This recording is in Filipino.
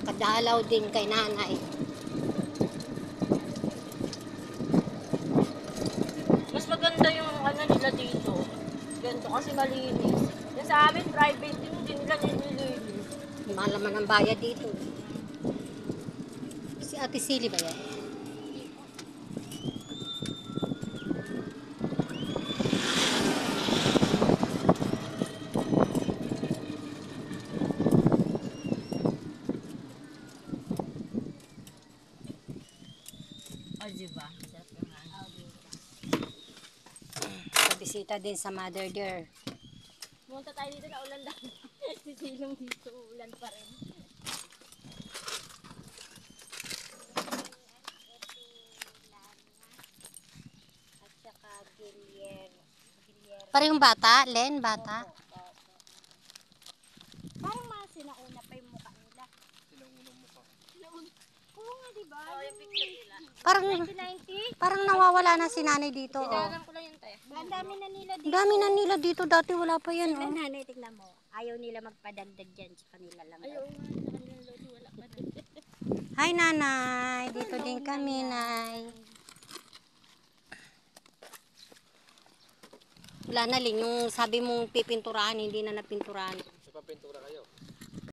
Padalaw din kay nanay. Mas maganda yung ano nila dito. Ganito kasi malinis. Yung sa amin, private din, hindi nila nililinis. Mahal naman ang bayad dito. Si Ate Silly ba yan? O, diba? Bisita din sa mother dear. Pumunta tayo dito na ulan lang. Si Silong dito, ulan pa rin. At saka Gilier. Parehong bata, Len, bata. Parang mga sinauna pa yung mukha nila. Oo nga, diba? Oh, yung picture nila. Parang 1990? parang nawawala na si nanay dito. Oh. Kailangan ko lang yung tayo. Ang dami na nila Ang dito. dami na nila dito, dati wala pa yan. Tignan Oh. nanay, tignan mo. Ayaw nila magpadagdag dyan sa kanila lang. Ayaw nga, sa kanilang lodi, wala pa din. Hi nanay, dito din kami, nay. Wala na Ling, yung sabi mong pipinturahan, hindi na napinturahan. Sa papintura kayo?